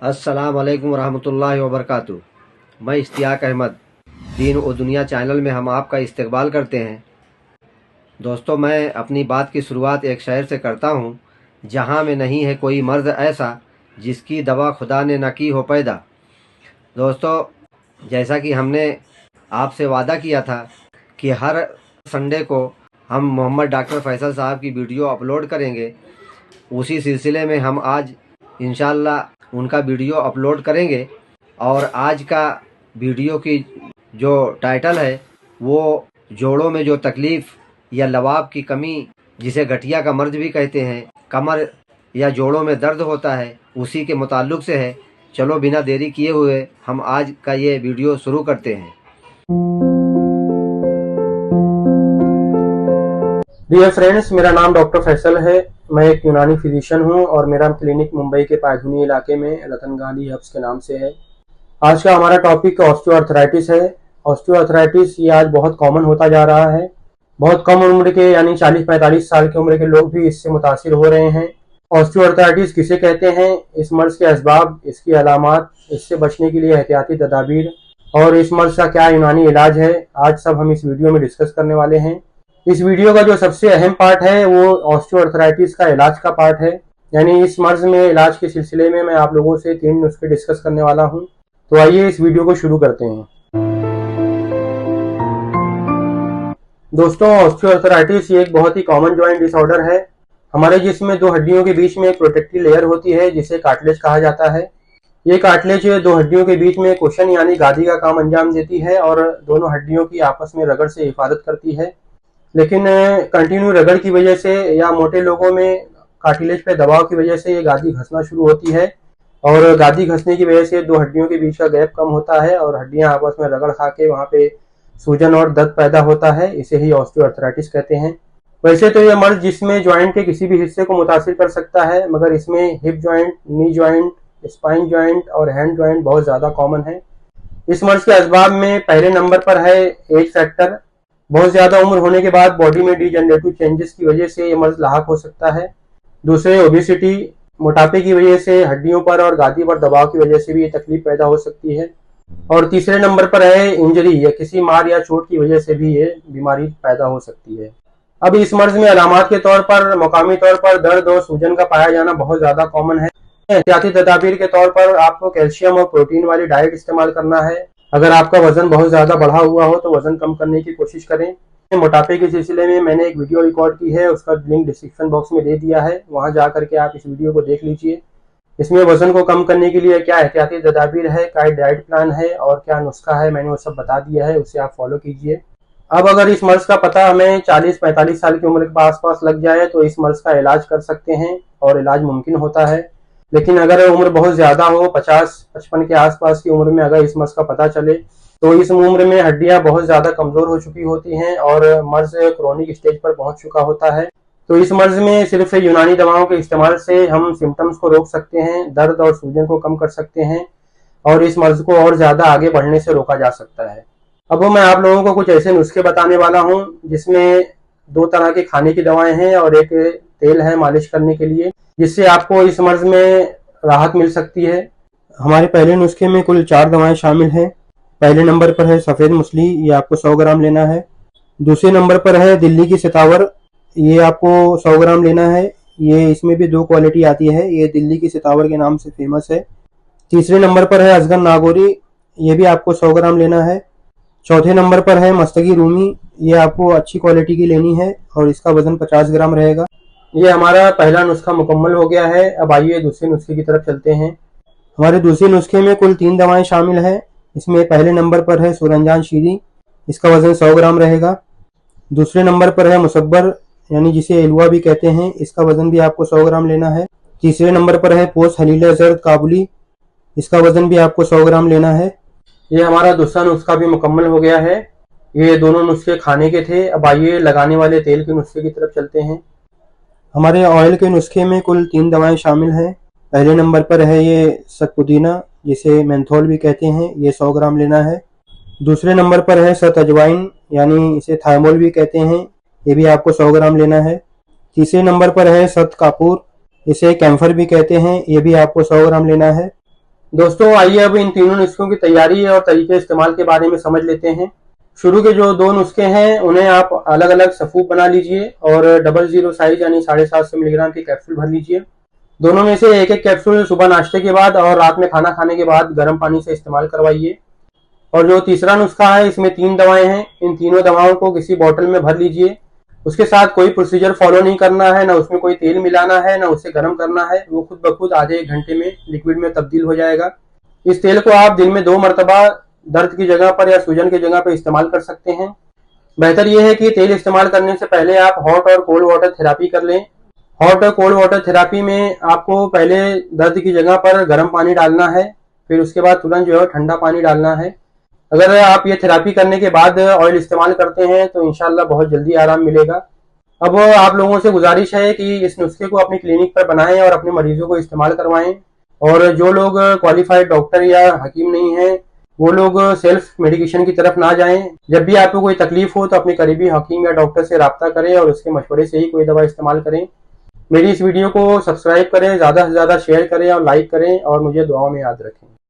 अस्सलाम वालेकुम रहमतुल्लाहि व बरकातुहू। मैं इश्तियाक अहमद दीन और दुनिया चैनल में हम आपका इस्तकबाल करते हैं। दोस्तों, मैं अपनी बात की शुरुआत एक शहर से करता हूँ, जहाँ में नहीं है कोई मर्द ऐसा जिसकी दवा खुदा ने न की हो पैदा। दोस्तों, जैसा कि हमने आपसे वादा किया था कि हर संडे को हम मोहम्मद डॉक्टर फैसल साहब की वीडियो अपलोड करेंगे, उसी सिलसिले में हम आज इंशाअल्लाह उनका वीडियो अपलोड करेंगे। और आज का वीडियो की जो टाइटल है वो जोड़ों में जो तकलीफ़ या लवाब की कमी, जिसे गठिया का मर्ज भी कहते हैं, कमर या जोड़ों में दर्द होता है, उसी के मुताल्लुक़ से है। चलो बिना देरी किए हुए हम आज का ये वीडियो शुरू करते हैं। डियर फ्रेंड्स, मेरा नाम डॉक्टर फैसल है। मैं एक यूनानी फिजिशियन हूं और मेरा क्लिनिक मुंबई के पायधुनी इलाके में रतन गांधी हब्स के नाम से है। आज का हमारा टॉपिक ऑस्टियोआर्थराइटिस है। ऑस्टियोआर्थराइटिस ये आज बहुत कॉमन होता जा रहा है। बहुत कम उम्र के यानी 40-45 साल की उम्र के लोग भी इससे मुतासिर हो रहे हैं। ऑस्टियोआर्थराइटिस किसे कहते हैं, इस मर्ज के असबाब, इसकी अलामात, इससे बचने के लिए एहतियाती तदाबीर और इस मर्ज का क्या यूनानी इलाज है, आज सब हम इस वीडियो में डिस्कस करने वाले हैं। इस वीडियो का जो सबसे अहम पार्ट है वो ऑस्टियोआर्थराइटिस का इलाज का पार्ट है। यानी इस मर्ज में इलाज के सिलसिले में मैं आप लोगों से 3 नुस्खे डिस्कस करने वाला हूं। तो आइए इस वीडियो को शुरू करते हैं। दोस्तों, ऑस्टियोआर्थराइटिस ये एक बहुत ही कॉमन जॉइंट डिसऑर्डर है। हमारे जिस्म में 2 हड्डियों के बीच में एक प्रोटेक्टिव लेयर होती है जिसे कार्टिलेज कहा जाता है। ये कार्टिलेज 2 हड्डियों के बीच में कुशन यानी गादी का काम अंजाम देती है और दोनों हड्डियों की आपस में रगड़ से हिफाजत करती है। लेकिन कंटिन्यू रगड़ की वजह से या मोटे लोगों में कार्टिलेज पे दबाव की वजह से ये गादी घसना शुरू होती है और गादी घसने की वजह से 2 हड्डियों के बीच का गैप कम होता है और हड्डियां आपस में रगड़ खा के वहां पे सूजन और दर्द पैदा होता है। इसे ही ऑस्टियोआर्थराइटिस कहते हैं। वैसे तो यह मर्ज जिसमें ज्वाइंट के किसी भी हिस्से को मुतासिर कर सकता है, मगर इसमें hip joint, knee joint, spine joint और हैंड ज्वाइंट बहुत ज्यादा कॉमन है। इस मर्ज के असबाब में पहले नंबर पर है एज फैक्टर। बहुत ज्यादा उम्र होने के बाद बॉडी में डिजेनरेटिव चेंजेस की वजह से ये मर्ज लाहक हो सकता है। दूसरे ओबेसिटी, मोटापे की वजह से हड्डियों पर और गादी पर दबाव की वजह से भी ये तकलीफ पैदा हो सकती है। और तीसरे नंबर पर है इंजरी या किसी मार या चोट की वजह से भी ये बीमारी पैदा हो सकती है। अब इस मर्ज में अलामात के तौर पर मकामी तौर पर दर्द और सूजन का पाया जाना बहुत ज्यादा कॉमन है। एहतियाती तदाबीर के तौर पर आपको कैल्शियम और प्रोटीन वाली डाइट इस्तेमाल करना है। अगर आपका वजन बहुत ज्यादा बढ़ा हुआ हो तो वजन कम करने की कोशिश करें। मोटापे के सिलसिले में मैंने एक वीडियो रिकॉर्ड की है, उसका लिंक डिस्क्रिप्शन बॉक्स में दे दिया है, वहां जा करके आप इस वीडियो को देख लीजिए। इसमें वजन को कम करने के लिए क्या एहतियाती तदाबीर है, क्या डाइट प्लान है और क्या नुस्खा है, मैंने वो सब बता दिया है, उसे आप फॉलो कीजिए। अब अगर इस मर्ज का पता हमें 40-45 साल की उम्र के आसपास लग जाए तो इस मर्ज का इलाज कर सकते हैं और इलाज मुमकिन होता है। लेकिन अगर उम्र बहुत ज्यादा हो, 50-55 के आसपास की उम्र में अगर इस मर्ज का पता चले तो इस उम्र में हड्डियां बहुत ज्यादा कमजोर हो चुकी होती हैं और मर्ज क्रोनिक स्टेज पर पहुंच चुका होता है। तो इस मर्ज में सिर्फ यूनानी दवाओं के इस्तेमाल से हम सिम्टम्स को रोक सकते हैं, दर्द और सूजन को कम कर सकते हैं और इस मर्ज को और ज्यादा आगे बढ़ने से रोका जा सकता है। अब मैं आप लोगों को कुछ ऐसे नुस्खे बताने वाला हूँ जिसमें 2 तरह के खाने की दवाएं हैं और एक तेल है मालिश करने के लिए, जिससे आपको इस मर्ज में राहत मिल सकती है। हमारे पहले नुस्खे में कुल 4 दवाएं शामिल हैं। पहले नंबर पर है सफेद मूसली, ये आपको 100 ग्राम लेना है। दूसरे नंबर पर है दिल्ली की सितावर, ये आपको 100 ग्राम लेना है। ये इसमें भी 2 क्वालिटी आती है, ये दिल्ली की सितावर के नाम से फेमस है। तीसरे नंबर पर है अजगर नागौरी, ये भी आपको 100 ग्राम लेना है। चौथे नंबर पर है मस्तगी रूमी, ये आपको अच्छी क्वालिटी की लेनी है और इसका वजन 50 ग्राम रहेगा। ये हमारा पहला नुस्खा मुकम्मल हो गया है। अब आइए दूसरे नुस्खे की तरफ चलते हैं। हमारे दूसरे नुस्खे में कुल 3 दवाएं शामिल हैं। इसमें पहले नंबर पर है सूरंजान शीरी, इसका वजन 100 ग्राम रहेगा। दूसरे नंबर पर है मुसब्बर यानी जिसे एलुआ भी कहते हैं, इसका वजन भी आपको 100 ग्राम लेना है। तीसरे नंबर पर है पोस हलीला जर्द काबुली, इसका वजन भी आपको 100 ग्राम लेना है। ये हमारा दूसरा नुस्खा भी मुकम्मल हो गया है। ये दोनों नुस्खे खाने के थे। अब आइए लगाने वाले तेल के नुस्खे की तरफ चलते हैं। हमारे ऑयल के नुस्खे में कुल 3 दवाएं शामिल हैं। पहले नंबर पर है ये सत पुदीना, जिसे मेंथोल भी कहते हैं, ये 100 ग्राम लेना है। दूसरे नंबर पर है सत अजवाइन यानी इसे थाइमोल भी कहते हैं, ये भी आपको 100 ग्राम लेना है। तीसरे नंबर पर है सत कापूर, इसे कैम्फर भी कहते हैं, ये भी आपको 100 ग्राम लेना है। दोस्तों आइए अब इन तीनों नुस्खों की तैयारी और तरीके इस्तेमाल के बारे में समझ लेते हैं। शुरू के जो 2 नुस्खे हैं उन्हें आप अलग अलग सफूप बना लीजिए और 00 साइज यानी 750 मिलीग्राम की कैप्सूल भर लीजिए। दोनों में से एक एक कैप्सूल सुबह नाश्ते के बाद और रात में खाना खाने के बाद गर्म पानी से इस्तेमाल करवाइए। और जो तीसरा नुस्खा है इसमें 3 दवाएं हैं, इन तीनों दवाओं को किसी बोतल में भर लीजिए। उसके साथ कोई प्रोसीजर फॉलो नहीं करना है, ना उसमें कोई तेल मिलाना है, ना उसे गर्म करना है, वो खुद ब खुद आधे 1 घंटे में लिक्विड में तब्दील हो जाएगा। इस तेल को आप दिन में 2 मरतबा दर्द की जगह पर या सूजन की जगह पर इस्तेमाल कर सकते हैं। बेहतर यह है कि तेल इस्तेमाल करने से पहले आप हॉट और कोल्ड वाटर थेरापी कर लें। हॉट और कोल्ड वाटर थेरापी में आपको पहले दर्द की जगह पर गर्म पानी डालना है, फिर उसके बाद तुरंत जो है ठंडा पानी डालना है। अगर आप ये थेरापी करने के बाद ऑयल इस्तेमाल करते हैं तो इंशाल्लाह बहुत जल्दी आराम मिलेगा। अब आप लोगों से गुजारिश है कि इस नुस्खे को अपनी क्लिनिक पर बनाएं और अपने मरीजों को इस्तेमाल करवाएं। और जो लोग क्वालिफाइड डॉक्टर या हकीम नहीं है वो लोग सेल्फ मेडिकेशन की तरफ ना जाएं। जब भी आपको कोई तकलीफ हो तो अपने करीबी हकीम या डॉक्टर से राब्ता करें और उसके मशवरे से ही कोई दवा इस्तेमाल करें। मेरी इस वीडियो को सब्सक्राइब करें, ज़्यादा से ज़्यादा शेयर करें और लाइक करें और मुझे दुआओं में याद रखें।